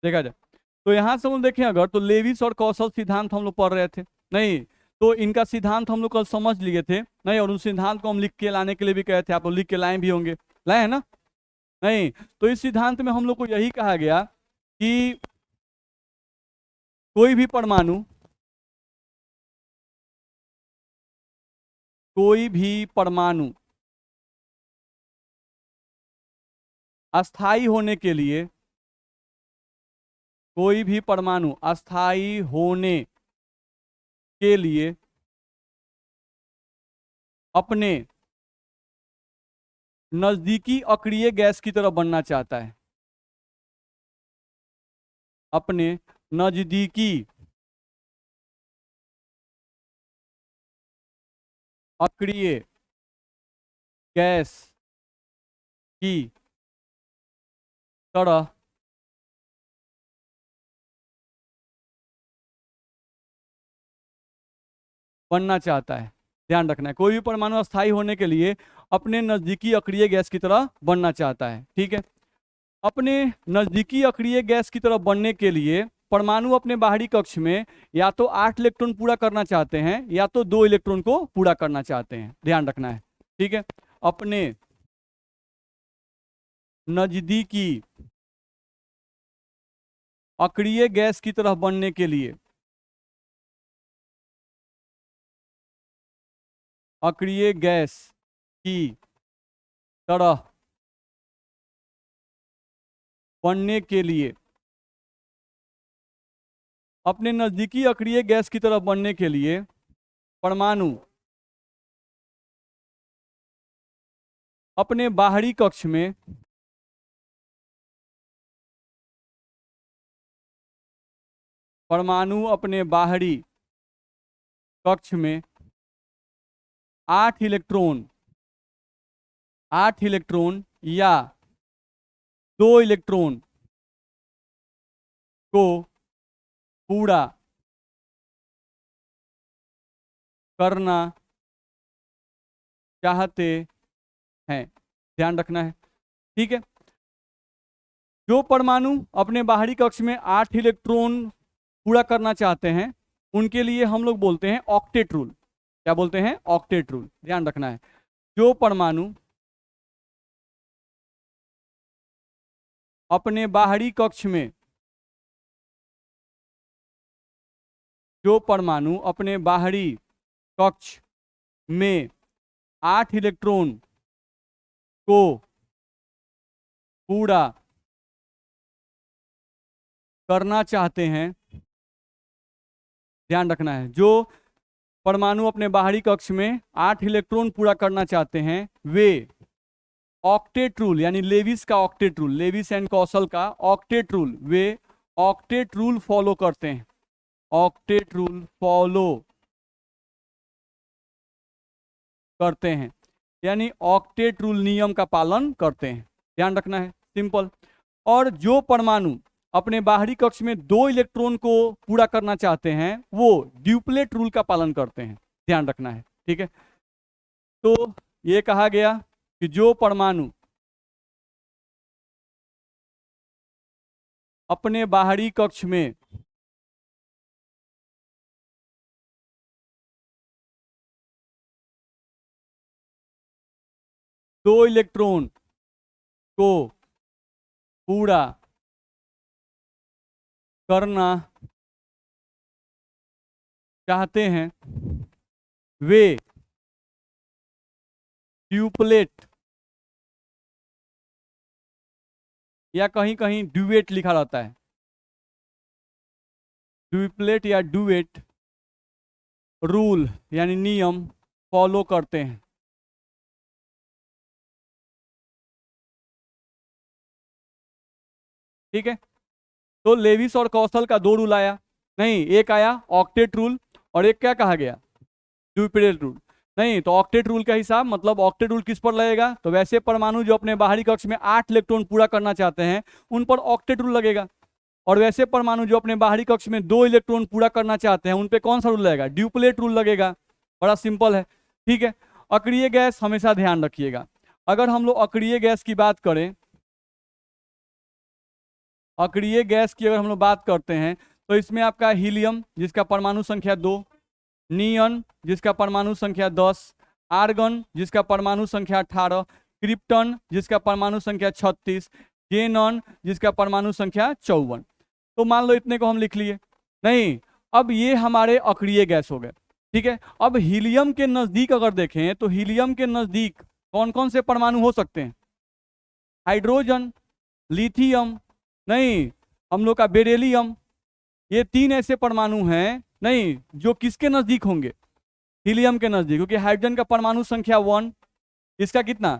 देखा जाए तो यहाँ से हम लोग देखें अगर, तो लेविस और कौशल सिद्धांत हम लोग पढ़ रहे थे नहीं, तो इनका सिद्धांत हम लोग कल समझ लिए थे नहीं, और उस सिद्धांत को हम लिख के लाने के लिए भी कहे थे, आप लोग लिख के लाए भी होंगे, लाए हैं ना नहीं। तो इस सिद्धांत में हम लोग को यही कहा गया कि कोई भी परमाणु, कोई भी परमाणु अस्थाई होने के लिए, कोई भी परमाणु अस्थाई होने के लिए अपने नजदीकी अक्रिय गैस की तरफ बनना चाहता है, अपने नजदीकी अक्रिय गैस की तरह बनना चाहता है। ध्यान रखना है, कोई भी परमाणु अस्थाई होने के लिए अपने नजदीकी अक्रिय गैस की तरह बनना चाहता है। ठीक है, अपने नजदीकी अक्रिय गैस की तरफ बनने के लिए परमाणु अपने बाहरी कक्ष में या तो 8 इलेक्ट्रॉन पूरा करना चाहते हैं या तो 2 इलेक्ट्रॉन को पूरा करना चाहते हैं। ध्यान रखना है, ठीक है। अपने नजदीकी अक्रिय गैस की तरफ बनने के लिए, अक्रिय गैस की तरह बनने के लिए, अपने नजदीकी अक्रिय गैस की तरफ बनने के लिए परमाणु अपने बाहरी कक्ष में परमाणु अपने बाहरी कक्ष में 8 इलेक्ट्रॉन, 8 इलेक्ट्रॉन या 2 इलेक्ट्रॉन को पूरा करना चाहते हैं। ध्यान रखना है, ठीक है। जो परमाणु अपने बाहरी कक्ष में 8 इलेक्ट्रॉन पूरा करना चाहते हैं उनके लिए हम लोग बोलते हैं ऑक्टेट रूल। क्या बोलते हैं? Octet rule. ध्यान रखना है, जो परमाणु अपने बाहरी कक्ष में, जो परमाणु अपने बाहरी कक्ष में 8 इलेक्ट्रॉन को पूरा करना चाहते हैं, ध्यान रखना है, जो परमाणु अपने बाहरी कक्ष में 8 इलेक्ट्रॉन पूरा करना चाहते हैं वे ऑक्टेट रूल यानी लेविस का ऑक्टेट रूल, लेविस एंड कौशल का ऑक्टेट रूल, वे ऑक्टेट रूल फॉलो करते हैं, ऑक्टेट रूल फॉलो करते हैं, यानी ऑक्टेट रूल नियम का पालन करते हैं। ध्यान रखना है, सिंपल। और जो परमाणु अपने बाहरी कक्ष में 2 इलेक्ट्रॉन को पूरा करना चाहते हैं वो ड्यूप्लेट रूल का पालन करते हैं। ध्यान रखना है, ठीक है। तो ये कहा गया कि जो परमाणु अपने बाहरी कक्ष में दो इलेक्ट्रॉन को पूरा करना चाहते हैं वे ड्यूप्लेट या कहीं कहीं ड्यूएट लिखा रहता है, ड्यूप्लेट या ड्यूएट रूल यानी नियम फॉलो करते हैं। ठीक है, तो लेविस और कौशल का 2 रूल आया नहीं, एक आया ऑक्टेट रूल और एक क्या कहा गया? Duplet rule. नहीं, तो ऑक्टेट रूल का हिसाब मतलब ऑक्टेट रूल किस पर लगेगा? तो वैसे परमाणु जो अपने बाहरी कक्ष में 8 इलेक्ट्रॉन पूरा करना चाहते हैं उन पर ऑक्टेट रूल लगेगा, और वैसे परमाणु जो अपने बाहरी कक्ष में 2 इलेक्ट्रॉन पूरा करना चाहते हैं उन पे कौन सा रूल लगेगा? ड्यूप्लेट रूल लगेगा। बड़ा सिंपल है, ठीक है। अक्रिय गैस हमेशा ध्यान रखिएगा, अगर हम लोग अक्रिय गैस की बात करें अक्रिय गैस की अगर हम लोग बात करते हैं तो इसमें आपका हीलियम जिसका परमाणु संख्या 2, नियन जिसका परमाणु संख्या 10, आर्गन जिसका परमाणु संख्या 18, क्रिप्टन जिसका परमाणु संख्या 36, जेनन जिसका परमाणु संख्या 54। तो मान लो इतने को हम लिख लिए। नहीं, अब ये हमारे अक्रिय गैस हो गए, ठीक है। अब हीलियम के नजदीक अगर देखें तो हीलियम के नजदीक कौन कौन से परमाणु हो सकते हैं? हाइड्रोजन, लिथियम, नहीं हम लोग का बेरिलियम, ये 3 ऐसे परमाणु हैं नहीं जो किसके नजदीक होंगे? हीलियम के नजदीक, क्योंकि हाइड्रोजन का परमाणु संख्या 1, इसका कितना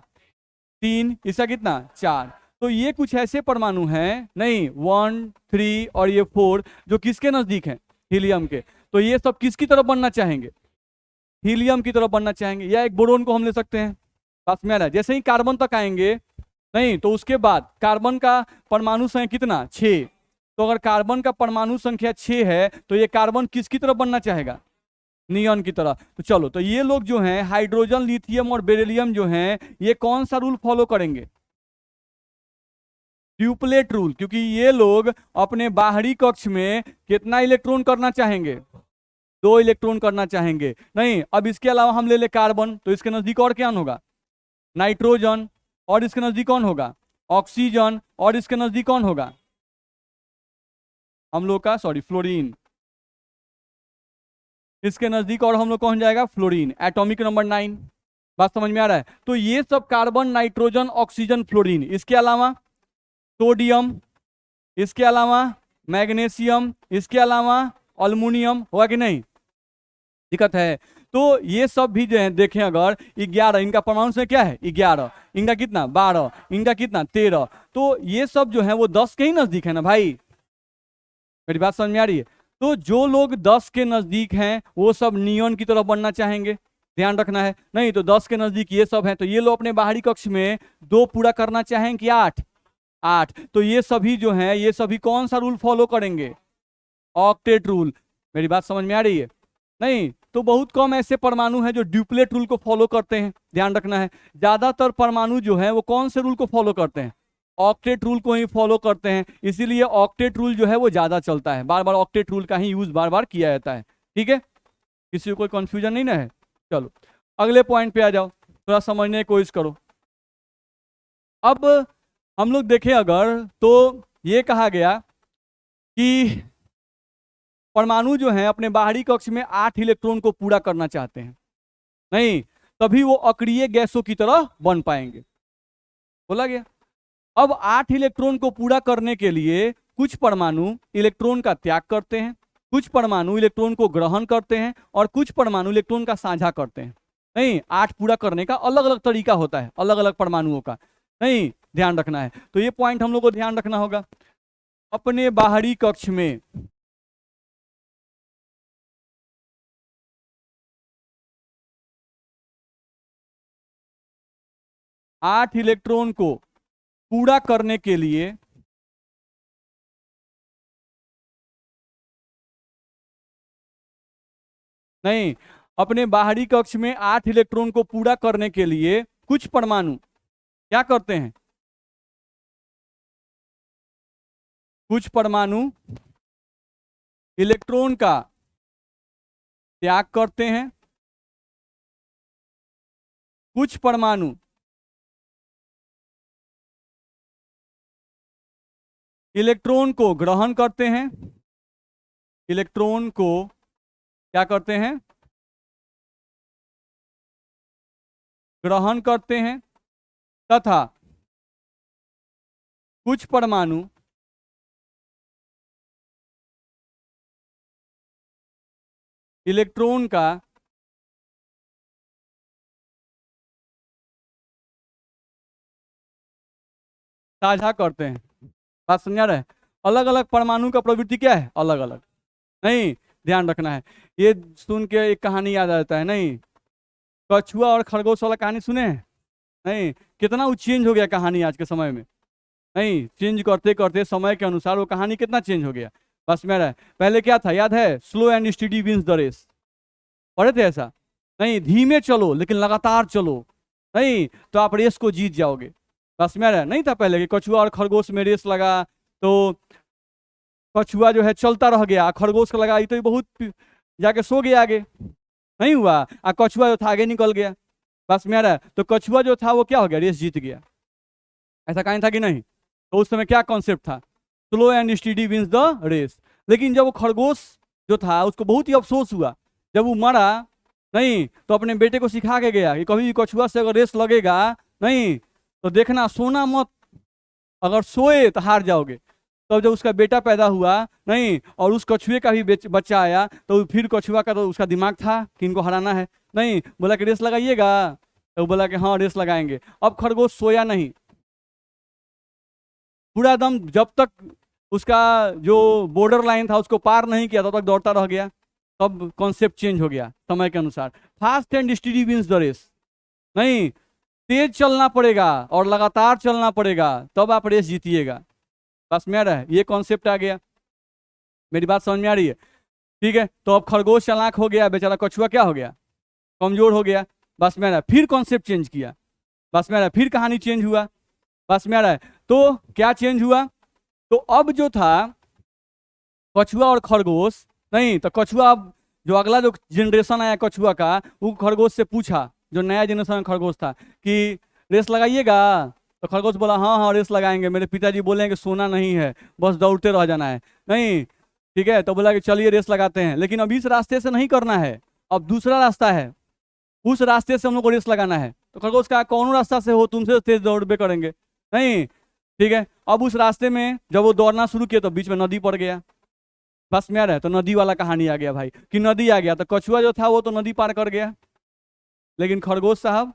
3, इसका कितना 4। तो ये कुछ ऐसे परमाणु हैं नहीं 1, 3 और ये 4 जो किसके नजदीक हैं? हीलियम के। तो ये सब किसकी तरफ बनना चाहेंगे? हीलियम की तरफ बनना चाहेंगे। या एक बोरोन को हम ले सकते हैं, पास में आ रहा है। जैसे ही कार्बन तक आएंगे नहीं तो उसके बाद कार्बन का परमाणु संख्या कितना 6। तो अगर कार्बन का परमाणु संख्या 6 है तो ये कार्बन किसकी तरफ बनना चाहेगा? नियॉन की तरह। तो चलो, तो ये लोग जो हैं हाइड्रोजन, लिथियम और बेरिलियम जो हैं ये कौन सा रूल फॉलो करेंगे? ड्यूप्लेट रूल, क्योंकि ये लोग अपने बाहरी कक्ष में कितना इलेक्ट्रॉन करना चाहेंगे? 2 इलेक्ट्रॉन करना चाहेंगे। नहीं, अब इसके अलावा हम ले ले कार्बन, तो इसके नजदीक और क्या होगा? नाइट्रोजन, और इसके नजदीक कौन होगा? ऑक्सीजन, और इसके नजदीक कौन होगा? हम लोग का फ्लोरीन। इसके नजदीक और हम लोग कौन जाएगा? Fluorine, atomic number 9। बात समझ में आ रहा है? तो ये सब कार्बन, नाइट्रोजन, ऑक्सीजन, फ्लोरीन, इसके अलावा सोडियम, इसके अलावा मैग्नीशियम, इसके अलावा अल्युमिनियम, होगा कि नहीं? दिक्कत है। तो ये सब भी जो है देखें अगर 11, इनका परमाणु संख्या क्या है? 11, इनका कितना 12, इनका कितना 13। तो ये सब जो है वो 10 के ही नजदीक है ना भाई, मेरी बात समझ में आ रही है? तो जो लोग 10 के नजदीक हैं वो सब नियॉन की तरफ बनना चाहेंगे, ध्यान रखना है। नहीं तो 10 के नजदीक ये सब हैं, तो ये लोग अपने बाहरी कक्ष में 2 पूरा करना चाहेंगे कि 8? 8। तो ये सभी जो हैं ये सभी कौन सा रूल फॉलो करेंगे? Octet rule. मेरी बात समझ में आ रही है? नहीं तो बहुत कम ऐसे परमाणु हैं जो ड्यूप्लेट रूल को फॉलो करते हैं, ध्यान रखना है। ज्यादातर परमाणु जो है वो कौन से रूल को फॉलो करते हैं? ऑक्टेट रूल को ही फॉलो करते हैं। इसीलिए ऑक्टेट रूल जो है वो ज्यादा चलता है, बार बार ऑक्टेट रूल का ही यूज बार बार किया जाता है, ठीक है। किसी को कोई कंफ्यूजन नहीं ना है? चलो अगले पॉइंट पे आ जाओ, थोड़ा समझने की कोशिश करो। अब हम लोग देखें अगर तो ये कहा गया कि परमाणु जो है अपने बाहरी कक्ष में 8 इलेक्ट्रॉन को पूरा करना चाहते हैं, नहीं तभी वो अक्रिय गैसों की तरह बन पाएंगे, बोला गया। अब 8 इलेक्ट्रॉन को पूरा करने के लिए कुछ परमाणु इलेक्ट्रॉन का त्याग करते हैं, कुछ परमाणु इलेक्ट्रॉन को ग्रहण करते हैं और कुछ परमाणु इलेक्ट्रॉन का साझा करते हैं। नहीं 8 पूरा करने का अलग अलग तरीका होता है अलग अलग परमाणुओं का, नहीं ध्यान रखना है। तो ये पॉइंट हम लोग को ध्यान रखना होगा। अपने बाहरी कक्ष में आठ इलेक्ट्रॉन को पूरा करने के लिए नहीं अपने बाहरी कक्ष में 8 इलेक्ट्रॉन को पूरा करने के लिए कुछ परमाणु क्या करते हैं? कुछ परमाणु इलेक्ट्रॉन का त्याग करते हैं, कुछ परमाणु इलेक्ट्रॉन को ग्रहण करते हैं, इलेक्ट्रॉन को क्या करते हैं? ग्रहण करते हैं, तथा कुछ परमाणु इलेक्ट्रॉन का साझा करते हैं। बात समझा रहे? अलग अलग परमाणु का प्रवृत्ति क्या है? अलग अलग, नहीं ध्यान रखना है। ये सुन के एक कहानी याद आता है, नहीं कछुआ और खरगोश वाला कहानी सुने हैं? नहीं कितना वो चेंज हो गया कहानी आज के समय में, नहीं चेंज करते करते समय के अनुसार वो कहानी कितना चेंज हो गया। बस मेरा पहले क्या था याद है? Slow and study wins the race, पढ़े थे ऐसा? नहीं धीमे चलो लेकिन लगातार चलो, नहीं तो आप रेस को जीत जाओगे। बस मेरा नहीं था पहले कि कछुआ और खरगोश में रेस लगा तो कछुआ जो है चलता रह गया, खरगोश को लगा ये तो बहुत जाके सो गया आगे, नहीं हुआ, कछुआ जो था आगे निकल गया। बस में आ रहा है, तो कछुआ जो था वो क्या हो गया, रेस जीत गया। ऐसा कहीं था कि नहीं? तो उस समय क्या कॉन्सेप्ट था, slow and steady wins the race. लेकिन जब वो खरगोश जो था उसको बहुत ही अफसोस हुआ, जब वो मरा नहीं तो अपने बेटे को सिखा के गया कि कभी भी कछुआ से अगर रेस लगेगा नहीं तो देखना सोना मत, अगर सोए तो हार जाओगे। तब जब उसका बेटा पैदा हुआ नहीं और उस कछुए का भी बच्चा आया तो फिर कछुआ का तो उसका दिमाग था कि इनको हराना है, नहीं बोला कि रेस लगाइएगा, तो बोला कि हाँ रेस लगाएंगे। अब खरगोश सोया नहीं, पूरा दम जब तक उसका जो बॉर्डर लाइन था उसको पार नहीं किया तब तक दौड़ता रह गया। तब कॉन्सेप्ट चेंज हो गया समय के अनुसार, fast and study wins the race. नहीं, तेज चलना पड़ेगा और लगातार चलना पड़ेगा तब आप रेस जीतिएगा। बस में आ रहा है, ये कॉन्सेप्ट आ गया, मेरी बात समझ में आ रही है? ठीक है, तो अब खरगोश चालाक हो गया, बेचारा कछुआ क्या हो गया, कमजोर हो गया। बस में आ रहा है, फिर कॉन्सेप्ट चेंज किया, बस में आ रहा है, फिर कहानी चेंज हुआ, बस में आ रहा है। तो क्या चेंज हुआ, तो अब जो था कछुआ और खरगोश नहीं, तो कछुआ अब जो अगला जो जनरेशन आया कछुआ का, वो खरगोश से पूछा, जो नया जनरेशन खरगोश था, कि रेस लगाइएगा? तो खरगोश बोला हाँ हाँ रेस लगाएंगे, मेरे पिताजी बोले कि सोना नहीं है, बस दौड़ते रह जाना है। नहीं ठीक है, तो बोला कि चलिए रेस लगाते हैं, लेकिन अब इस रास्ते से नहीं करना है, अब दूसरा रास्ता है, उस रास्ते से हम लोग को रेस लगाना है। तो खरगोश कहा कौन रास्ता से हो, तुमसे तेज दौड़बे करेंगे। नहीं ठीक है, अब उस रास्ते में जब वो दौड़ना शुरू किया तो बीच में नदी पड़ गया। बस में आ रहा है, तो नदी वाला कहानी आ गया भाई, कि नदी आ गया तो कछुआ जो था वो तो नदी पार कर गया, लेकिन खरगोश साहब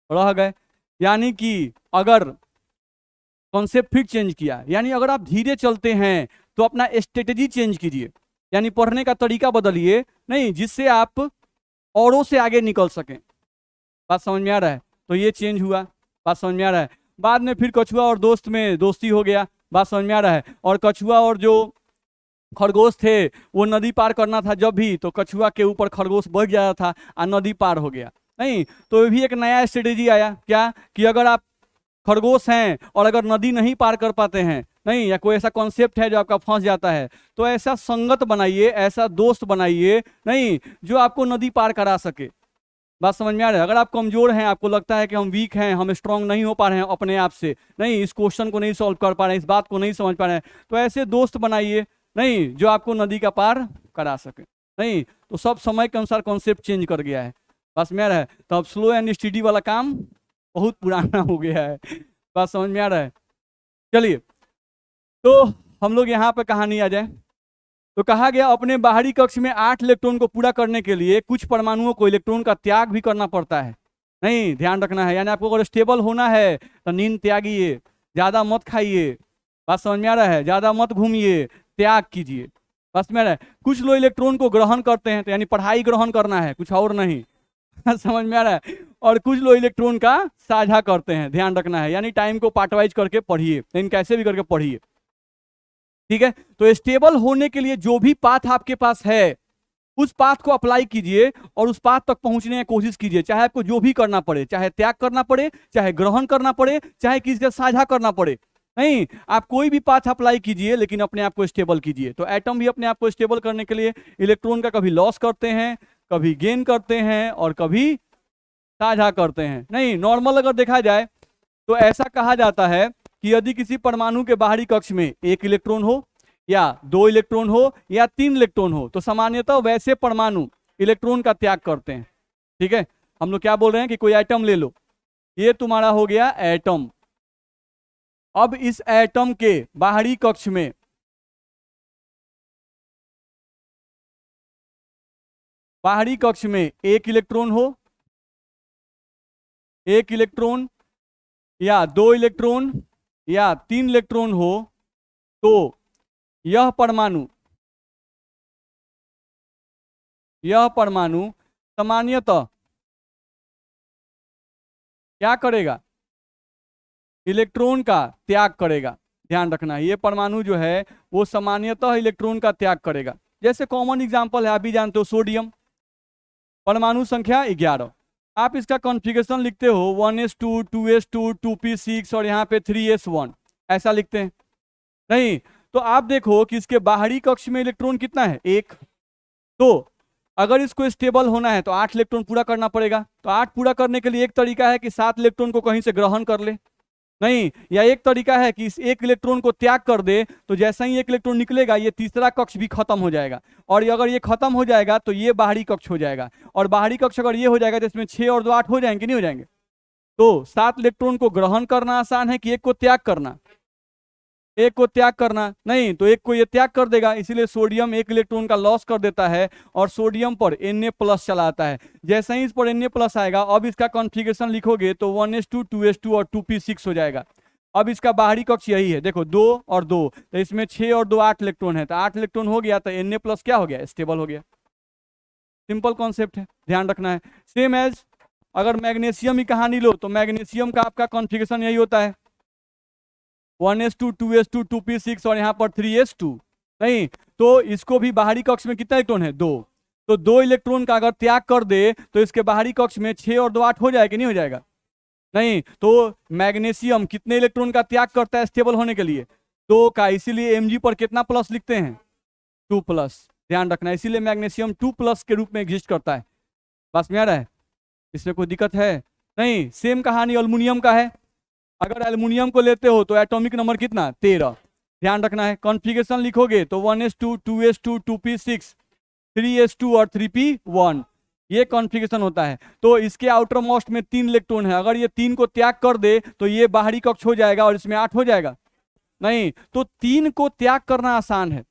रह गए। यानी कि अगर कॉन्सेप्ट फिर चेंज किया, यानी अगर आप धीरे चलते हैं तो अपना स्ट्रेटेजी चेंज कीजिए, यानी पढ़ने का तरीका बदलिए, नहीं जिससे आप औरों से आगे निकल सकें। बात समझ में आ रहा है? तो ये चेंज हुआ, बात समझ में आ रहा है। बाद में फिर कछुआ और दोस्त में दोस्ती हो गया, बात समझ में आ रहा है। और कछुआ और जो खरगोश थे वो नदी पार करना था जब भी, तो कछुआ के ऊपर खरगोश बढ़ जाता था और नदी पार हो गया। नहीं तो भी एक नया स्ट्रेटेजी आया, क्या कि अगर आप खरगोश हैं और अगर नदी नहीं पार कर पाते हैं, नहीं या कोई ऐसा कॉन्सेप्ट है जो आपका फंस जाता है, तो ऐसा संगत बनाइए, ऐसा दोस्त बनाइए नहीं जो आपको नदी पार करा सके। बात समझ में आ रहा है? अगर आप कमजोर हैं, आपको लगता है कि हम वीक हैं, हम स्ट्रांग नहीं हो पा रहे हैं अपने आप से, नहीं इस क्वेश्चन को नहीं सॉल्व कर पा रहे हैं, इस बात को नहीं समझ पा रहे हैं, तो ऐसे दोस्त बनाइए नहीं जो आपको नदी का पार करा सके। नहीं तो सब समय के अनुसार कॉन्सेप्ट चेंज कर गया है, बस में आ रहा है। तो अब स्लो एंड स्टडी वाला काम बहुत पुराना हो गया है, बात समझ में आ रहा है? चलिए तो हम लोग यहाँ पे कहानी आ जाए, तो कहा गया अपने बाहरी कक्ष में 8 इलेक्ट्रॉन को पूरा करने के लिए कुछ परमाणुओं को इलेक्ट्रॉन का त्याग भी करना पड़ता है। नहीं ध्यान रखना है, यानी आपको अगर स्टेबल होना है तो नींद त्यागिए, ज्यादा मत खाइए, बात समझ में आ रहा है, ज्यादा मत घूमिए, त्याग कीजिए, बस में आ रहा है। कुछ लोग इलेक्ट्रॉन को ग्रहण करते हैं, तो यानी पढ़ाई ग्रहण करना है, कुछ और नहीं समझ में आ रहा है। और कुछ लोग इलेक्ट्रॉन का साझा करते हैं, ध्यान रखना है, यानी टाइम को पार्टवाइज करके पढ़िए, लेकिन कैसे भी करके पढ़िए, ठीक है। तो स्टेबल होने के लिए जो भी पाथ आपके पास है उस पाथ को अप्लाई कीजिए और उस पाथ तक पहुंचने की कोशिश कीजिए, चाहे आपको जो भी करना पड़े, चाहे त्याग करना पड़े, चाहे ग्रहण करना पड़े, चाहे किसी का साझा करना पड़े। नहीं आप कोई भी पाथ अप्लाई कीजिए लेकिन अपने आप को स्टेबल कीजिए। तो एटम भी अपने आप को स्टेबल करने के लिए इलेक्ट्रॉन का कभी लॉस करते हैं, कभी गेन करते हैं और कभी साझा करते हैं। नहीं नॉर्मल अगर देखा जाए तो ऐसा कहा जाता है कि यदि किसी परमाणु के बाहरी कक्ष में 1 इलेक्ट्रॉन हो या 2 इलेक्ट्रॉन हो या 3 इलेक्ट्रॉन हो, तो सामान्यतः वैसे परमाणु इलेक्ट्रॉन का त्याग करते हैं। ठीक है, हम लोग क्या बोल रहे हैं कि कोई एटम ले लो, ये तुम्हारा हो गया एटम। अब इस एटम के बाहरी कक्ष में एक इलेक्ट्रॉन हो, 1 इलेक्ट्रॉन या 2 इलेक्ट्रॉन या 3 इलेक्ट्रॉन हो, तो यह परमाणु सामान्यतः क्या करेगा, इलेक्ट्रॉन का त्याग करेगा। ध्यान रखना है, ये परमाणु जो है वो सामान्यतः इलेक्ट्रॉन का त्याग करेगा। जैसे कॉमन एग्जांपल है, आप भी जानते हो सोडियम, परमाणु संख्या 11, आप इसका कॉन्फ़िगरेशन लिखते हो 1s2 2s2 2p6 और यहाँ पे 3s1, ऐसा लिखते हैं। नहीं, तो आप देखो कि इसके बाहरी कक्ष में इलेक्ट्रॉन कितना है, 1। तो अगर इसको स्टेबल होना है तो 8 इलेक्ट्रॉन पूरा करना पड़ेगा। तो 8 पूरा करने के लिए एक तरीका है कि 7 इलेक्ट्रॉन को कहीं से ग्रहण कर ले, नहीं, या एक तरीका है कि इस एक इलेक्ट्रॉन को त्याग कर दे, तो जैसा ही एक इलेक्ट्रॉन निकलेगा ये तीसरा कक्ष भी खत्म हो जाएगा, और अगर ये खत्म हो जाएगा तो ये बाहरी कक्ष हो जाएगा, और बाहरी कक्ष अगर ये हो जाएगा तो इसमें 6 और 2 8 हो जाएंगे, नहीं हो जाएंगे? तो 7 इलेक्ट्रॉन को ग्रहण करना आसान है कि एक को त्याग करना? एक को त्याग करना, नहीं, तो एक को ये त्याग कर देगा, इसीलिए सोडियम एक इलेक्ट्रॉन का लॉस कर देता है और सोडियम पर Na+ चला आता है। जैसे ही इस पर Na+ आएगा, अब इसका कॉन्फ़िगरेशन लिखोगे तो 1s2 2s2 और 2p6 हो जाएगा। अब इसका बाहरी कक्ष यही है, देखो 2 और 2, तो इसमें 6 और 2 8 इलेक्ट्रॉन है, तो 8 इलेक्ट्रॉन हो गया, तो Na+ क्या हो गया, स्टेबल हो गया। सिंपल कॉन्सेप्ट है, ध्यान रखना है। सेम एज अगर मैग्नीशियम की कहानी लो तो मैग्नीशियम का आपका कॉन्फ़िगरेशन यही होता है, 1s2 2s2 2p6 और यहाँ पर 3s2। नहीं, तो इसको भी बाहरी कक्ष में कितना इलेक्ट्रॉन है, 2। तो 2 इलेक्ट्रॉन का अगर त्याग कर दे तो इसके बाहरी कक्ष में 6 और 2 8 हो जाएगा, नहीं हो जाएगा? नहीं, तो मैग्नीशियम कितने इलेक्ट्रॉन का त्याग करता है स्टेबल होने के लिए, 2 का, इसीलिए Mg पर कितना प्लस लिखते हैं, 2+। ध्यान रखना, इसीलिए मैग्नीशियम 2+ के रूप में एग्जिस्ट करता है। बस में आ रहा है, इसमें कोई दिक्कत है? नहीं। सेम कहानी एल्युमिनियम का है, अगर एल्युमिनियम को लेते हो तो एटॉमिक नंबर कितना, 13। ध्यान रखना है, कॉन्फ़िगरेशन लिखोगे तो 1s2 2s2 2p6 3s2 और 3p1, ये कॉन्फ़िगरेशन होता है। तो इसके आउटर मोस्ट में 3 इलेक्ट्रॉन है, अगर ये 3 को त्याग कर दे तो ये बाहरी कक्ष हो जाएगा और इसमें 8 हो जाएगा। नहीं, तो 3 को त्याग करना आसान है,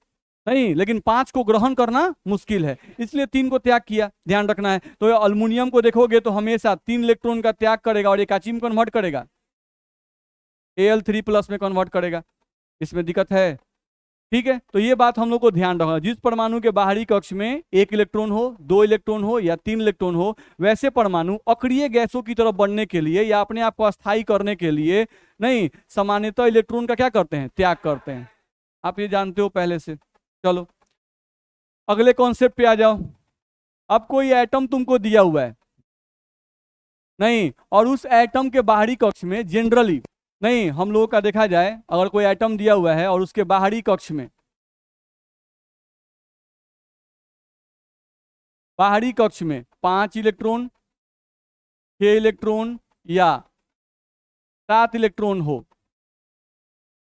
नहीं, लेकिन 5 को ग्रहण करना मुश्किल है, इसलिए 3 को त्याग किया। ध्यान रखना है। तो एल्युमिनियम को देखोगे तो हमेशा 3 इलेक्ट्रॉन का त्याग करेगा और एक आची में कन्वर्ट करेगा, Al3+ में कन्वर्ट करेगा, इसमें दिक्कत है? ठीक है, तो ये बात हम लोग को ध्यान रखना, जिस परमाणु के बाहरी कक्ष में 1 इलेक्ट्रॉन हो, 2 इलेक्ट्रॉन हो या 3 इलेक्ट्रॉन हो, वैसे परमाणु अक्रिय गैसों की तरफ बढ़ने के लिए या अपने आप को अस्थायी करने के लिए, नहीं, सामान्यतः इलेक्ट्रॉन का क्या करते हैं, त्याग करते हैं। आप ये जानते हो पहले से। चलो अगले कॉन्सेप्ट पे आ जाओ। अब कोई एटम तुमको दिया हुआ है, नहीं, और उस एटम के बाहरी कक्ष में जनरली, नहीं, हम लोगों का देखा जाए, अगर कोई एटम दिया हुआ है और उसके बाहरी कक्ष में, बाहरी कक्ष में 5 इलेक्ट्रॉन, 6 इलेक्ट्रॉन या 7 इलेक्ट्रॉन हो,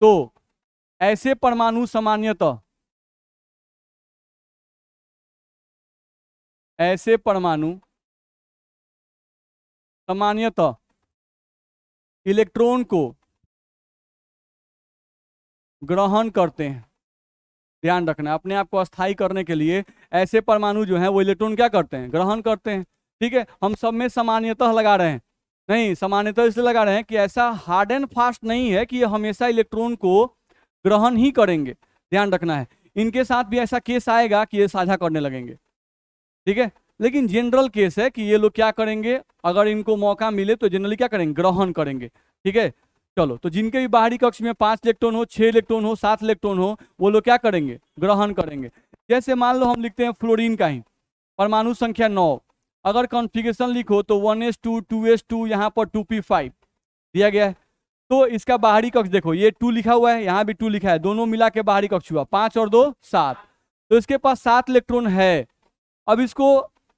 तो ऐसे परमाणु सामान्यतः, ऐसे परमाणु सामान्यतः इलेक्ट्रॉन को ग्रहण करते हैं। ध्यान रखना, अपने आप को अस्थायी करने के लिए ऐसे परमाणु जो हैं वो इलेक्ट्रॉन क्या करते हैं, ग्रहण करते हैं। ठीक है, हम सब में सामान्यतः लगा रहे हैं, नहीं, सामान्यतः इसलिए लगा रहे हैं कि ऐसा हार्ड एंड फास्ट नहीं है कि ये हमेशा इलेक्ट्रॉन को ग्रहण ही करेंगे। ध्यान रखना है, इनके साथ भी ऐसा केस आएगा कि ये साझा करने लगेंगे, ठीक है, लेकिन जनरल केस है कि ये लोग क्या करेंगे, अगर इनको मौका मिले तो जनरली क्या करेंगे, ग्रहण करेंगे। ठीक है, चलो, तो जिनके भी बाहरी कक्ष में 5 इलेक्ट्रॉन हो, 6 इलेक्ट्रॉन हो, 7 इलेक्ट्रॉन हो, वो लोग क्या करेंगे, ग्रहण करेंगे। जैसे मान लो हम लिखते हैं फ्लोरीन का ही परमाणु संख्या 9, अगर कॉन्फ़िगरेशन लिखो तो 1s2 2s2 यहाँ पर 2p5 दिया गया है। तो इसका बाहरी कक्ष देखो, ये 2 लिखा हुआ है, यहाँ भी 2 लिखा है, दोनों मिला के बाहरी कक्ष हुआ 5 और 2 7, तो इसके पास 7 इलेक्ट्रॉन है। अब इसको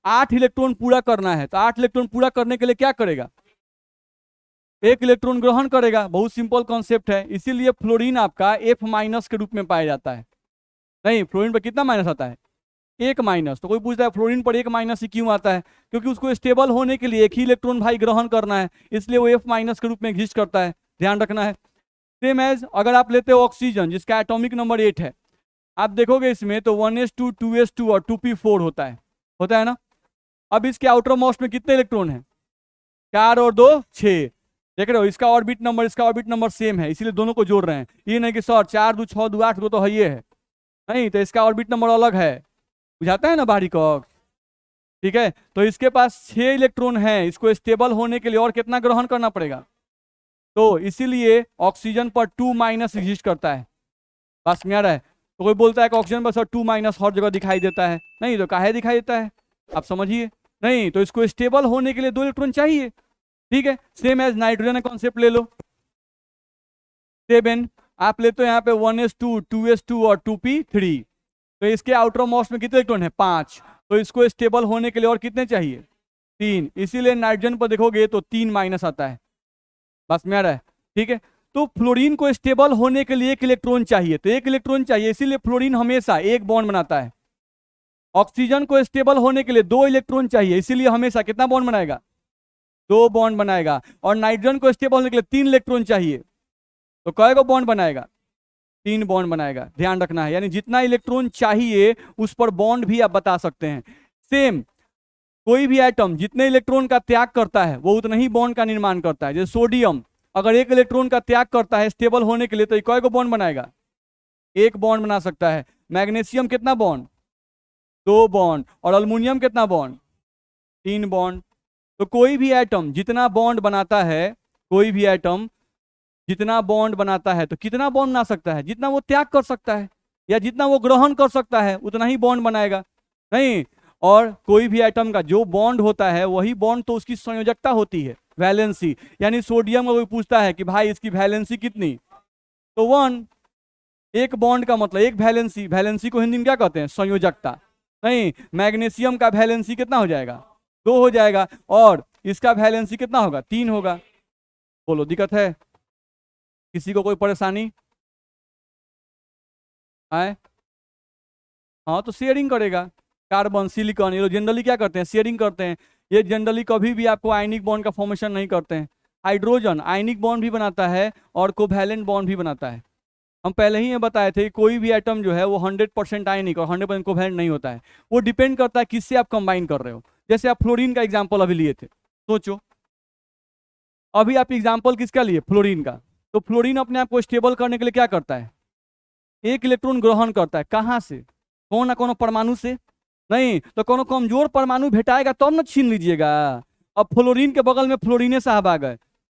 8 इलेक्ट्रॉन पूरा करना है, तो 8 इलेक्ट्रॉन पूरा करने के लिए क्या करेगा, 1 इलेक्ट्रॉन ग्रहण करेगा। बहुत सिंपल कॉन्सेप्ट है, इसीलिए फ्लोरीन आपका F- के रूप में पाया जाता है। नहीं, फ्लोरीन पर कितना माइनस आता है, 1-। तो कोई पूछता है फ्लोरीन पर 1- ही क्यों आता है, क्योंकि उसको स्टेबल होने के लिए 1 ही इलेक्ट्रॉन भाई ग्रहण करना है, इसलिए वो F- के रूप में एग्जिस्ट करता है। ध्यान रखना है। सेम एज अगर आप लेते हो ऑक्सीजन जिसका एटॉमिक नंबर 8 है, आप देखोगे इसमें तो 1s2 2s2 और 2p4 होता है ना। अब इसके आउटर मोस्ट में कितने इलेक्ट्रॉन है, 4 और 2 6, देख रहे हो, इसका ऑर्बिट नंबर इसका ऑर्बिट नंबर सेम है, इसीलिए दोनों को जोड़ रहे हैं। ये नहीं कि सर 4 2 6 2 8 2 तो है, ये है नहीं, तो इसका ऑर्बिट नंबर अलग है, बुझाता है ना बाहरी कक्ष। ठीक है, तो इसके पास 6 इलेक्ट्रॉन है, इसको स्टेबल होने के लिए और कितना ग्रहण करना पड़ेगा, तो इसीलिए ऑक्सीजन पर 2- एग्जिस्ट करता है। बस में आ रहा है। तो कोई बोलता है कि ऑक्सीजन पर सर 2- हर जगह दिखाई देता है, नहीं, तो काहे दिखाई देता है, आप समझिए। नहीं, तो इसको स्टेबल होने के लिए 2 इलेक्ट्रॉन चाहिए। ठीक है, सेम एज नाइट्रोजन का कॉन्सेप्ट ले लो, 7 आप लेते हो यहाँ पे 1s2, 2s2 और 2p3, तो इसके आउटर मोस्ट में कितने इलेक्ट्रॉन है? 5। तो इसको स्टेबल होने के लिए और कितने चाहिए? 3। इसीलिए नाइट्रोजन पर देखोगे तो 3 माइनस आता है। बस में आ रहा है, ठीक है। तो फ्लोरीन को स्टेबल होने के लिए एक इलेक्ट्रॉन चाहिए, तो एक इलेक्ट्रॉन चाहिए, इसीलिए फ्लोरीन हमेशा एक बॉन्ड बनाता है। ऑक्सीजन को स्टेबल होने के लिए 2 इलेक्ट्रॉन चाहिए, इसीलिए हमेशा कितना बॉन्ड बनाएगा? 2 बॉन्ड बनाएगा। और नाइट्रोजन को स्टेबल होने के लिए 3 इलेक्ट्रॉन चाहिए, तो कई बॉन्ड बनाएगा? 3 बॉन्ड बनाएगा। ध्यान रखना है, यानी जितना इलेक्ट्रॉन चाहिए उस पर बॉन्ड भी आप बता सकते हैं। सेम कोई भी एटम जितने इलेक्ट्रॉन का त्याग करता है वो उतना ही बॉन्ड का निर्माण करता है। जैसे सोडियम अगर 1 इलेक्ट्रॉन का त्याग करता है स्टेबल होने के लिए, तो कई बॉन्ड बनाएगा? 1 बॉन्ड बना सकता है। मैग्नीशियम कितना बॉन्ड? 2 बॉन्ड। और अल्युमिनियम कितना बॉन्ड? 3 बॉन्ड। तो कोई भी एटम जितना बॉन्ड बनाता है, कोई भी एटम जितना बॉन्ड बनाता है, तो कितना बॉन्ड बना सकता है? जितना वो त्याग कर सकता है या जितना वो ग्रहण कर सकता है उतना ही बॉन्ड बनाएगा, नहीं। और कोई भी एटम का जो बॉन्ड होता है वही बॉन्ड तो उसकी संयोजकता होती है, वैलेंसी। यानी सोडियम को कोई पूछता है कि भाई इसकी वैलेंसी कितनी, तो 1। एक बॉन्ड का मतलब एक वैलेंसी, वैलेंसी को हिंदी में क्या कहते हैं? संयोजकता, नहीं। मैग्नीशियम का वैलेंसी कितना हो जाएगा? 2 हो जाएगा। और इसका वैलेंसी कितना होगा? 3 होगा। बोलो दिक्कत है? किसी को कोई परेशानी आए? हाँ, तो शेयरिंग करेगा। कार्बन, सिलिकॉन, ये लोग जनरली क्या करते हैं? शेयरिंग करते हैं। ये जनरली कभी भी आपको आयनिक बॉन्ड का फॉर्मेशन नहीं करते हैं। हाइड्रोजन आयनिक बॉन्ड भी बनाता है और कोवैलेंट बॉन्ड भी बनाता है। हम पहले ही ये बताए थे कि कोई भी एटम जो है वो 100% आयनिक और 100% कोवैलेंट नहीं होता है। वो डिपेंड करता है किससे आप कंबाइन कर रहे हो। जैसे आप फ्लोरीन का एग्जाम्पल अभी लिए थे, सोचो अभी आप एग्जाम्पल किसका लिए? फ्लोरीन का। तो फ्लोरीन अपने आप को स्टेबल करने के लिए क्या करता है? 1 इलेक्ट्रॉन ग्रहण करता है। कहाँ से? कौन ना कौन परमाणु से, नहीं। तो कौन कमजोर परमाणु भेटाएगा तब ना छीन लीजिएगा। अब फ्लोरीन के बगल में फ्लोरीने साहब आ गए,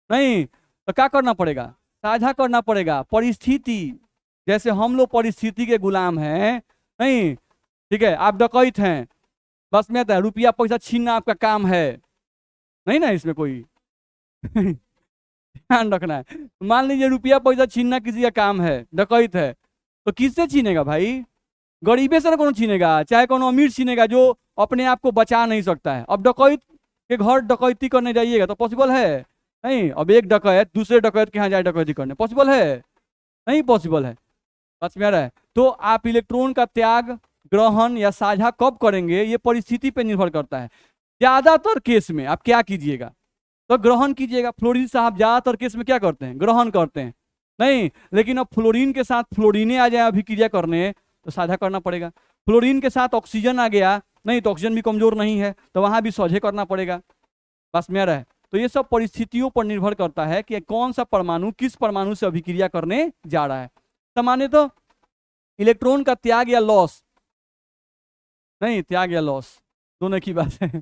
नहीं, तो क्या करना पड़ेगा? साझा करना पड़ेगा। परिस्थिति, जैसे हम लोग परिस्थिति के गुलाम हैं, नहीं, ठीक है। आप डकैत हैं, बस में आता है रुपया पैसा छीनना आपका काम है, नहीं ना इसमें कोई ध्यान रखना है। मान लीजिए रुपया पैसा छीनना किसी का काम है, डकैत है, तो किससे छीनेगा भाई? गरीबे से ना कौन छीनेगा, चाहे कौन अमीर छीनेगा जो अपने आप को बचा नहीं सकता है। अब डकैत के घर डकैती करने जाइएगा तो पॉसिबल है? नहीं। अब एक डकैत दूसरे डकैत के यहाँ जाए डकैती करने, पॉसिबल है? नहीं पॉसिबल है। बस में आ रहा है। तो आप इलेक्ट्रॉन का त्याग, ग्रहण या साझा कब करेंगे ये परिस्थिति पर निर्भर करता है। ज्यादातर केस में आप क्या कीजिएगा? तो ग्रहण कीजिएगा। फ्लोरीन साहब ज्यादातर केस में क्या करते हैं? ग्रहण करते हैं, नहीं। लेकिन अब फ्लोरीन के साथ फ्लोरीने आ जाए अभिक्रिया करने तो साझा करना पड़ेगा। फ्लोरीन के साथ ऑक्सीजन आ गया, नहीं, तो ऑक्सीजन भी कमजोर नहीं है तो वहां भी साझे करना पड़ेगा। बस में रहे। तो ये सब परिस्थितियों पर निर्भर करता है कि कौन सा परमाणु किस परमाणु से अभिक्रिया करने जा रहा है। सामान्य तो इलेक्ट्रॉन का त्याग या लॉस, नहीं, त्याग या लॉस दोनों की बात है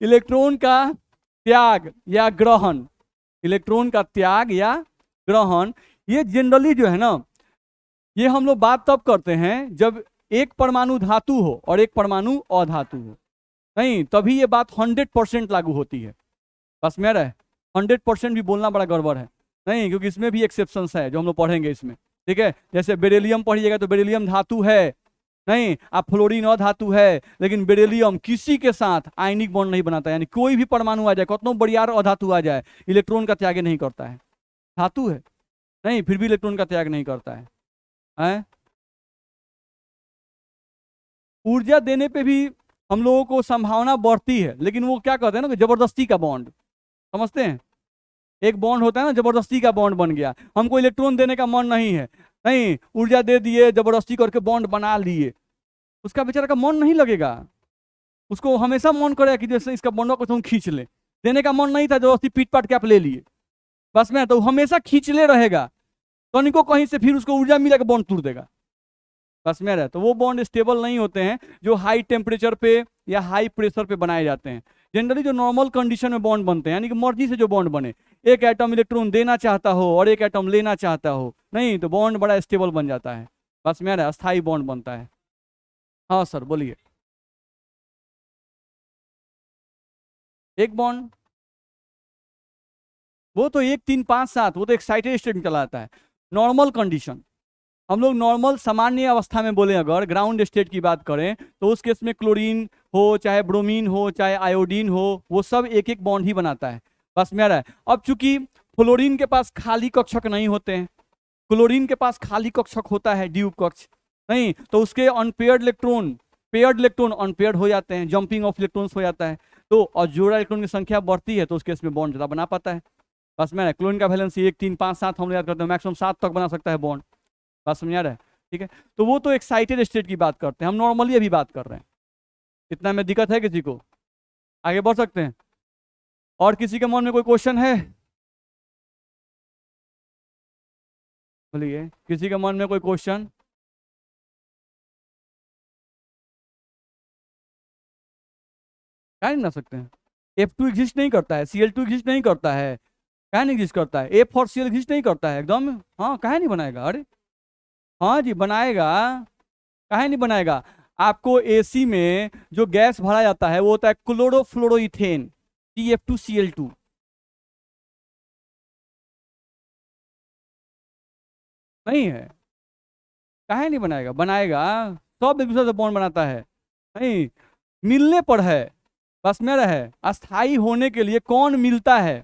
इलेक्ट्रॉन का त्याग या ग्रहण, इलेक्ट्रॉन का त्याग या ग्रहण, ये जनरली जो है ना, ये हम लोग बात तब करते हैं जब एक परमाणु धातु हो और एक परमाणु अधातु हो, नहीं, तभी ये बात 100% लागू होती है। बस में रहे। 100% भी बोलना बड़ा गड़बड़ है, नहीं, क्योंकि इसमें भी एक्सेप्शंस है जो हम लोग पढ़ेंगे इसमें, ठीक है। जैसे बेरिलियम पढ़िएगा तो बेरिलियम धातु है, नहीं। आप फ्लोरीन अधातु है, लेकिन बेरिलियम किसी के साथ आयनिक बॉन्ड नहीं बनाता, यानी कोई भी परमाणु आ जाए, कितना बढ़िया अधातु आ जाए, इलेक्ट्रॉन का त्याग नहीं करता है। धातु है, नहीं, फिर भी इलेक्ट्रॉन का त्याग नहीं करता है। ऊर्जा देने पे भी हम लोगों को संभावना बढ़ती है, लेकिन वो क्या कहते हैं ना कि जबरदस्ती का बॉन्ड, समझते हैं? एक बॉन्ड होता है ना, जबरदस्ती का बॉन्ड बन गया, हमको इलेक्ट्रॉन देने का मन नहीं है, नहीं, ऊर्जा दे दिए, जबरदस्ती करके बॉन्ड बना लिए, उसका बेचारा का मन नहीं लगेगा। उसको हमेशा मन करेगा कि जैसे इसका बॉन्ड को तुम खींच ले, देने का मन नहीं था, जबरदस्ती पीट पाट के आप ले लिए, बस में, तो हमेशा खींचले रहेगा, तो कहीं से फिर उसको ऊर्जा मिलेगा, बॉन्ड तोड़ देगा। बस में रहे। तो वो बॉन्ड स्टेबल नहीं होते हैं जो हाई टेम्परेचर पे या हाई प्रेशर पे बनाए जाते हैं। जनरली जो नॉर्मल कंडीशन में बॉन्ड बनते हैं, यानी कि मर्जी से जो बॉन्ड बने, एक एटम इलेक्ट्रॉन देना चाहता हो और एक एटम लेना चाहता हो, नहीं, तो बॉन्ड बड़ा स्टेबल बन जाता है। बस में रहे, अस्थाई बॉन्ड बनता है। हाँ सर बोलिए। एक बॉन्ड, वो तो 1 3 5 7, वो तो एक्साइटेड स्टेट में चला जाता है। नॉर्मल कंडीशन, हम लोग नॉर्मल सामान्य अवस्था में बोले, अगर ग्राउंड स्टेट की बात करें तो उस केस में क्लोरीन हो, चाहे ब्रोमीन हो, चाहे आयोडीन हो, वो सब एक एक बॉन्ड ही बनाता है। बस में आ रहा है। अब चूंकि फ्लोरीन के पास खाली कक्षक नहीं होते हैं, क्लोरीन के पास खाली कक्षक होता है द्विउप कक्ष, नहीं, तो उसके unpaired electron paired electron unpaired हो जाते हैं, जंपिंग ऑफ इलेक्ट्रॉन्स हो जाता है। तो और जोड़ा इलेक्ट्रॉन की संख्या बढ़ती है तो उस केस में बॉन्ड ज्यादा बना पाता है। बस में क्लोरीन का वैलेंसी 1 3 5 7 हम लोग याद करते हैं, मैक्सिमम 7 तक बना सकता है बॉन्ड। बात समझ आ रहा है? ठीक है, तो वो तो एक्साइटेड स्टेट की बात करते हैं, हम नॉर्मली अभी बात कर रहे हैं। इतना में दिक्कत है किसी को? आगे बढ़ सकते हैं। और किसी के मन में कोई क्वेश्चन है? बोलिए, किसी के मन में कोई क्वेश्चन? क्या नहीं बना सकते हैं? F2 एग्जिस्ट नहीं करता है, Cl2 एग्जिस्ट नहीं करता है, क्या नहीं एग्जिस्ट करता है, A फॉर Cl एग्जिस्ट नहीं करता है एकदम। हाँ, काहे नहीं बनाएगा? अरे हाँ जी बनाएगा, काहे नहीं बनाएगा? आपको एसी में जो गैस भरा जाता है वो होता है क्लोरोफ्लोरोइथेन, CF2Cl2। नहीं है? काहे नहीं बनाएगा? बनाएगा, सब एक दूसरे से बॉन्ड बनाता है। नहीं, मिलने पर है, बस में रहे। अस्थाई होने के लिए कौन मिलता है,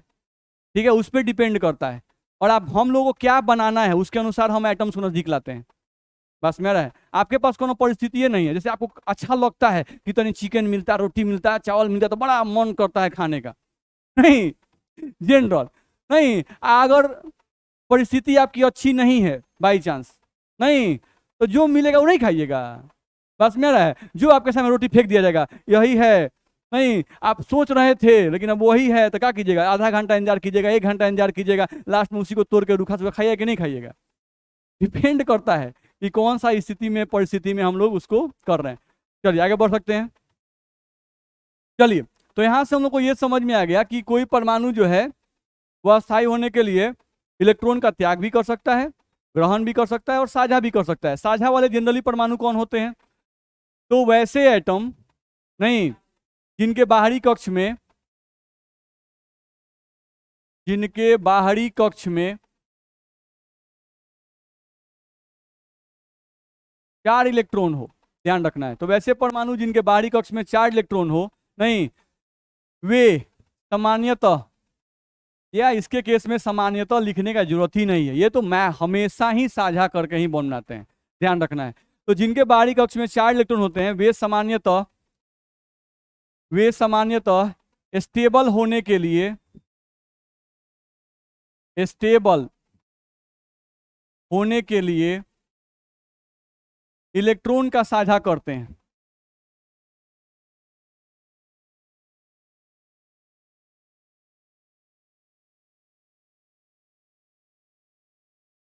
ठीक है, उस पर डिपेंड करता है। और आप हम लोगों को क्या बनाना है उसके अनुसार हम एटम्स को नजदीक लाते हैं। बस मेरा है, आपके पास कोनो परिस्थिति नहीं है, जैसे आपको अच्छा लगता है कि तनी चिकन मिलता है, रोटी मिलता है, चावल मिलता है तो बड़ा मन करता है खाने का, नहीं जनरल। नहीं, अगर परिस्थिति आपकी अच्छी नहीं है बाई चांस, नहीं, तो जो मिलेगा वो नहीं खाइएगा। बस मेरा है, जो आपके सामने रोटी फेंक दिया जाएगा यही है, नहीं आप सोच रहे थे लेकिन अब वही है, तो क्या कीजिएगा? आधा घंटा इंतजार कीजिएगा, 1 घंटा इंतजार कीजिएगा, लास्ट में उसी को तोड़ के रूखा सूखा खाइएगा कि नहीं खाइएगा? डिपेंड करता है कि कौन सा स्थिति में परिस्थिति में हम लोग उसको कर रहे हैं। चलिए आगे बढ़ सकते हैं। चलिए, तो यहां से हम लोग को ये समझ में आ गया कि कोई परमाणु जो है वह अस्थायी होने के लिए इलेक्ट्रॉन का त्याग भी कर सकता है, ग्रहण भी कर सकता है और साझा भी कर सकता है। साझा वाले जनरली परमाणु कौन होते हैं? तो वैसे एटम, नहीं, जिनके बाहरी कक्ष में, जिनके बाहरी कक्ष में 4 इलेक्ट्रॉन हो, ध्यान रखना है। तो वैसे परमाणु जिनके बाहरी कक्ष में 4 इलेक्ट्रॉन हो, नहीं, वे सामान्यतः, या इसके केस में सामान्यतः लिखने का जरूरत ही नहीं है, ये तो मैं हमेशा ही साझा करके ही बॉन्ड बनाते हैं, ध्यान रखना है। तो जिनके बाहरी कक्ष में 4 इलेक्ट्रॉन होते हैं वे सामान्यतः स्टेबल होने के लिए, स्टेबल होने के लिए इलेक्ट्रॉन का साझा करते हैं।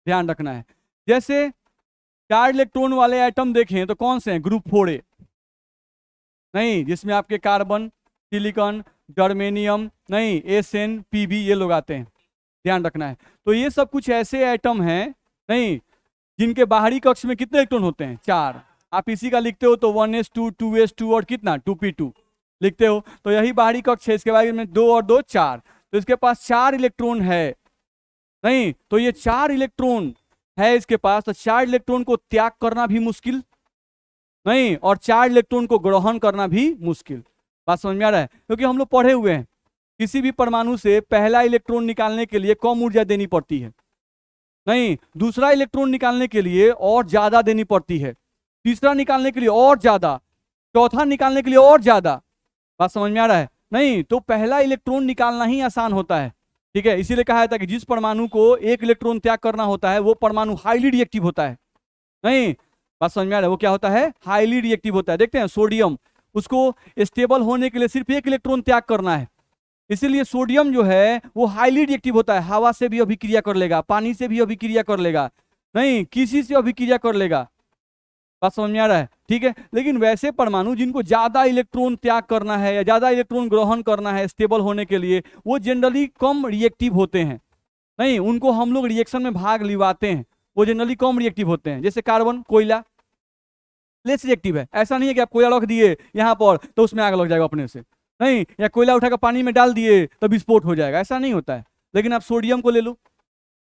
ध्यान रखना है। जैसे 4 इलेक्ट्रॉन वाले एटम देखें तो कौन से हैं? ग्रुप 4A, नहीं, जिसमें आपके कार्बन, सिलिकॉन, जर्मेनियम, नहीं, SN, PB ये लोग आते हैं, ध्यान रखना है। तो ये सब कुछ ऐसे एटम हैं, नहीं, जिनके बाहरी कक्ष में कितने इलेक्ट्रॉन होते हैं? 4। आप इसी का लिखते हो तो 1s2 2s2 और कितना 2p2 लिखते हो, तो यही बाहरी कक्ष है। इसके बारे में 2 और 2 4, तो इसके पास 4 इलेक्ट्रॉन है, नहीं, तो ये 4 इलेक्ट्रॉन है इसके पास, तो 4 इलेक्ट्रॉन को त्याग करना भी मुश्किल, नहीं, और 4 इलेक्ट्रॉन को ग्रहण करना भी मुश्किल। बात समझ में आ रहा है? क्योंकि हम लोग पढ़े हुए हैं किसी भी परमाणु से पहला इलेक्ट्रॉन निकालने के लिए कम ऊर्जा देनी पड़ती है, नहीं, दूसरा इलेक्ट्रॉन निकालने के लिए और ज्यादा देनी पड़ती है, तीसरा निकालने के लिए और ज्यादा, चौथा निकालने के लिए और ज्यादा। बात समझ में आ रहा है? नहीं, तो पहला इलेक्ट्रॉन निकालना ही आसान होता है, ठीक है। इसीलिए कहा जाता है कि जिस परमाणु को 1 इलेक्ट्रॉन त्याग करना होता है वो परमाणु हाईली रिएक्टिव होता है, नहीं, बात समझ में आ रहा है? वो क्या होता है? हाईली रिएक्टिव होता है। देखते हैं सोडियम, उसको स्टेबल होने के लिए सिर्फ 1 इलेक्ट्रॉन त्याग करना है, इसीलिए सोडियम जो है वो हाईली रिएक्टिव होता है। हवा से भी अभिक्रिया कर लेगा, पानी से भी अभिक्रिया कर लेगा, नहीं, किसी से अभिक्रिया कर लेगा। बात समझ में आ रहा है? ठीक है। लेकिन वैसे परमाणु जिनको ज्यादा इलेक्ट्रॉन त्याग करना है या ज्यादा इलेक्ट्रॉन ग्रहण करना है स्टेबल होने के लिए, वो जनरली कम रिएक्टिव होते हैं, नहीं, उनको हम लोग रिएक्शन में भाग लिवाते हैं, वो जनरली कम रिएक्टिव होते हैं। जैसे कार्बन, कोयला लेस रिएक्टिव है, ऐसा नहीं है कि आप कोयला रख दिए यहाँ पर तो उसमें आग लग जाएगा अपने से, नहीं, या कोयला उठाकर पानी में डाल दिए तब विस्फोट हो जाएगा, ऐसा नहीं होता है। लेकिन आप सोडियम को ले लो,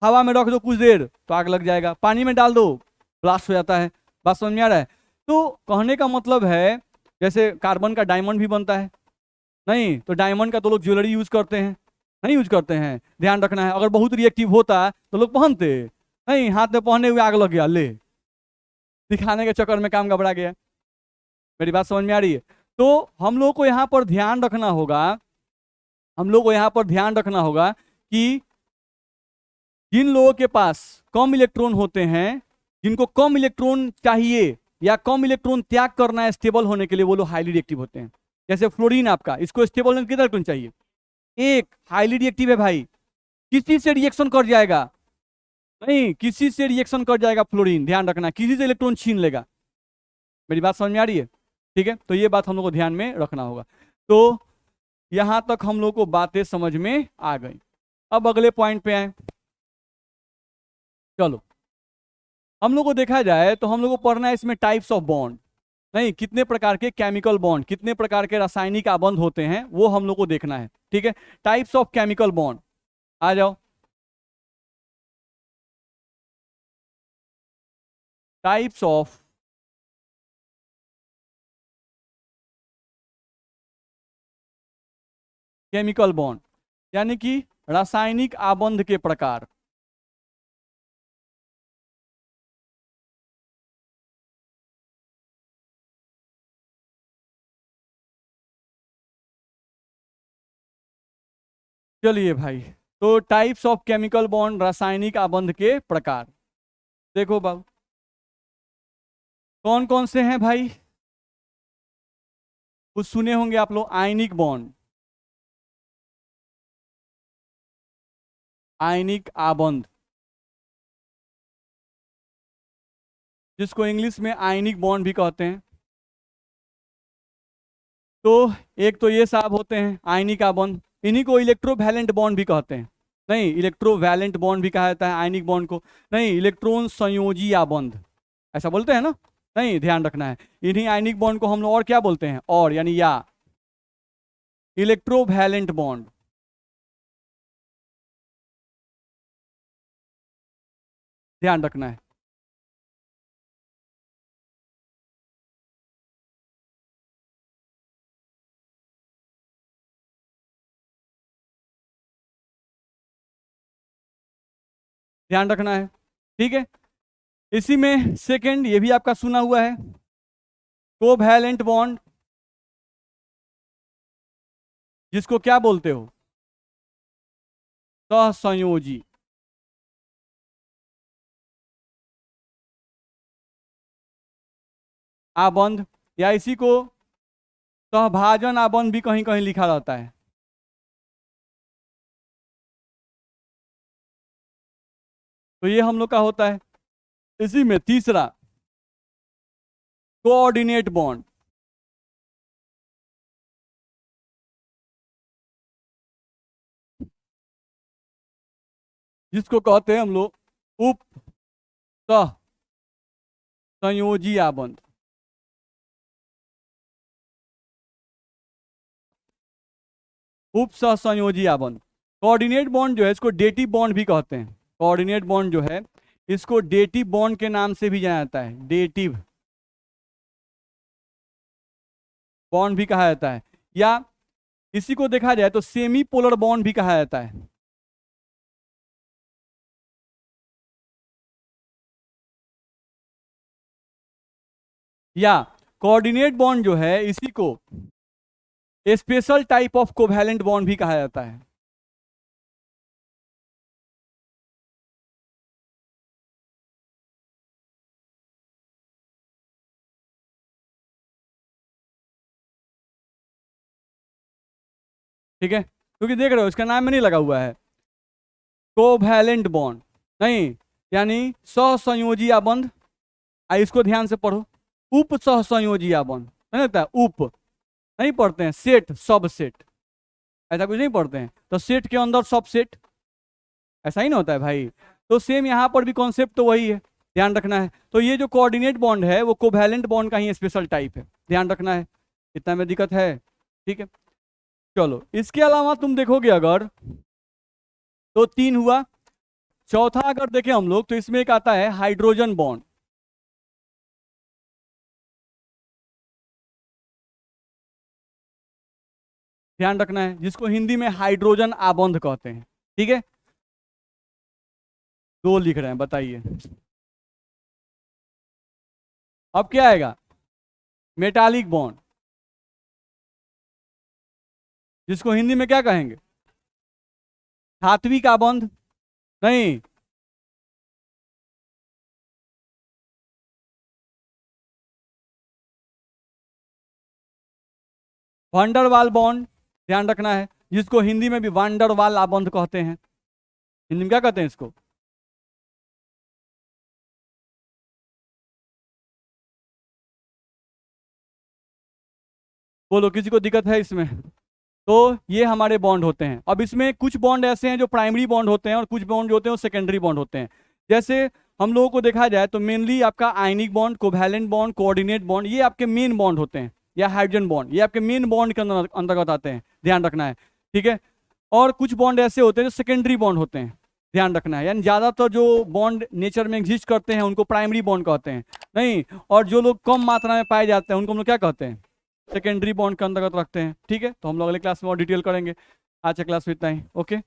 हवा में रख दो कुछ देर तो आग लग जाएगा, पानी में डाल दो ब्लास्ट हो जाता है। बात समझ में आ रहा है? तो कहने का मतलब है जैसे कार्बन का डायमंड भी बनता है, नहीं तो डायमंड का तो लोग ज्वेलरी यूज करते हैं, नहीं यूज करते हैं, ध्यान रखना है। अगर बहुत रिएक्टिव होता तो लोग पहनते नहीं, हाथ में पहने हुए आग लग गया, ले दिखाने के चक्कर में काम घबरा गया। मेरी बात समझ में आ रही है? तो हम लोग को यहाँ पर ध्यान रखना होगा, हम लोग को यहाँ पर ध्यान रखना होगा कि जिन लोगों के पास कम इलेक्ट्रॉन होते हैं, जिनको कम इलेक्ट्रॉन चाहिए या कम इलेक्ट्रॉन त्याग करना है स्टेबल होने के लिए, वो लोग हाईली रिएक्टिव होते हैं। जैसे फ्लोरीन आपका, इसको स्टेबल होने कितना इलेक्ट्रॉन चाहिए? एक। हाईली रिएक्टिव है भाई, किसी से रिएक्शन कर जाएगा, नहीं किसी से रिएक्शन कर जाएगा फ्लोरीन, ध्यान रखना, किसी से इलेक्ट्रॉन छीन लेगा। मेरी बात समझ में आ रही है? ठीक है, तो ये बात हम लोग को ध्यान में रखना होगा। तो यहां तक हम लोग को बातें समझ में आ गई। अब अगले पॉइंट पे आए। चलो, हम लोग को देखा जाए तो हम लोग को पढ़ना है इसमें टाइप्स ऑफ बॉन्ड, नहीं कितने प्रकार के केमिकल बॉन्ड, कितने प्रकार के रासायनिक आबंध होते हैं वो हम लोग को देखना है। ठीक है, टाइप्स ऑफ केमिकल बॉन्ड, आ जाओ। टाइप्स ऑफ केमिकल बॉन्ड यानी कि रासायनिक आबंध के प्रकार। चलिए भाई, तो टाइप्स ऑफ केमिकल बॉन्ड, रासायनिक आबंध के प्रकार। देखो बाबू, कौन कौन से हैं भाई? कुछ सुने होंगे आप लोग, आयनिक बॉन्ड, आयनिक आबंध, जिसको इंग्लिश में आयनिक बॉन्ड भी कहते हैं। तो एक तो ये साहब होते हैं आयनिक आबंध, इन्हीं को इलेक्ट्रोवैलेंट बॉन्ड भी कहते हैं। नहीं, इलेक्ट्रोवैलेंट बॉन्ड भी कहा जाता है आयनिक बॉन्ड को, नहीं इलेक्ट्रॉन संयोजी आबंध ऐसा बोलते हैं ना, नहीं ध्यान रखना है। इन्हीं आयनिक बॉन्ड को हम लोग और क्या बोलते हैं, और यानी या इलेक्ट्रोवैलेंट बॉन्ड, ध्यान रखना है। ध्यान रखना है, ठीक है। इसी में सेकंड, ये भी आपका सुना हुआ है, कोवैलेंट बॉन्ड, जिसको क्या बोलते हो, सहसंयोजी आबंध, या इसी को सहभाजन आबंध भी कहीं कहीं लिखा रहता है। तो ये हम लोग का होता है। इसी में तीसरा, कोऑर्डिनेट बॉन्ड, जिसको कहते हैं हम लोग उप सह संयोजी आबंध। उप सह संयोजी आबंध। कोऑर्डिनेट बॉन्ड जो है इसको डेटिव बॉन्ड भी कहते हैं। कोऑर्डिनेट बॉन्ड जो है इसको डेटिव बॉन्ड के नाम से भी जाना जाता है, डेटिव बॉन्ड भी कहा जाता है, या इसी को देखा जाए तो सेमी पोलर बॉन्ड भी कहा जाता है। या कोऑर्डिनेट बॉन्ड जो है इसी को special type of covalent bond भी कहा जाता है। ठीक है, क्योंकि देख रहे हो इसका नाम में नहीं लगा हुआ है कोवैलेंट बॉन्ड, नहीं यानी सहसंयोजी आबंध। इसको ध्यान से पढ़ो, उप सहसंयोजी आबंध नहीं होता है, उप नहीं पढ़ते हैं, सेट सब सेट ऐसा कुछ नहीं पढ़ते हैं, तो सेट के अंदर सब सेट ऐसा ही ना होता है भाई। तो सेम यहाँ पर भी कॉन्सेप्ट तो वही है, ध्यान रखना है। तो ये जो कोऑर्डिनेट बॉन्ड है वो कोवैलेंट बॉन्ड का ही स्पेशल टाइप है, ध्यान रखना है, इतना में दिक्कत है। ठीक है, चलो इसके अलावा तुम देखोगे अगर तो तीन हुआ, चौथा अगर देखें हम लोग तो इसमें एक आता है हाइड्रोजन बॉन्ड। ध्यान रखना है, जिसको हिंदी में हाइड्रोजन आबंध कहते हैं। ठीक है, दो लिख रहे हैं, बताइए अब क्या आएगा? मेटालिक बॉन्ड, जिसको हिंदी में क्या कहेंगे? धात्विक आबंध। नहीं, वांडरवाल बॉन्ड, ध्यान रखना है, जिसको हिंदी में भी वांडरवाल आबंध कहते हैं। हिंदी में क्या कहते हैं इसको? बोलो, किसी को दिक्कत है इसमें? तो ये हमारे बॉन्ड होते हैं। अब इसमें कुछ बॉन्ड ऐसे हैं जो प्राइमरी बॉन्ड होते हैं और कुछ बॉन्ड जो होते हैं वो सेकेंडरी बॉन्ड होते हैं। जैसे हम लोगों को देखा जाए तो मेनली आपका ionic bond, covalent bond, coordinate bond, ये आपके मेन बॉन्ड होते हैं, या हाइड्रोजन बॉन्ड, ये आपके मेन बॉन्ड के अंदर अंतर्गत आते हैं, ध्यान रखना है। ठीक है, और कुछ बॉन्ड ऐसे होते हैं जो सेकेंडरी बॉन्ड होते हैं, ध्यान रखना है। यानी ज्यादातर जो बॉन्ड नेचर में एग्जिस्ट करते हैं उनको प्राइमरी बॉन्ड कहते हैं, नहीं, और जो लोग कम मात्रा में पाए जाते हैं उनको हम लोग क्या कहते हैं? सेकेंडरी बॉन्ड के अंतर्गत रखते हैं। ठीक है, तो हम लोग अगले क्लास में और डिटेल करेंगे। आज के क्लास में इतना ही, ओके।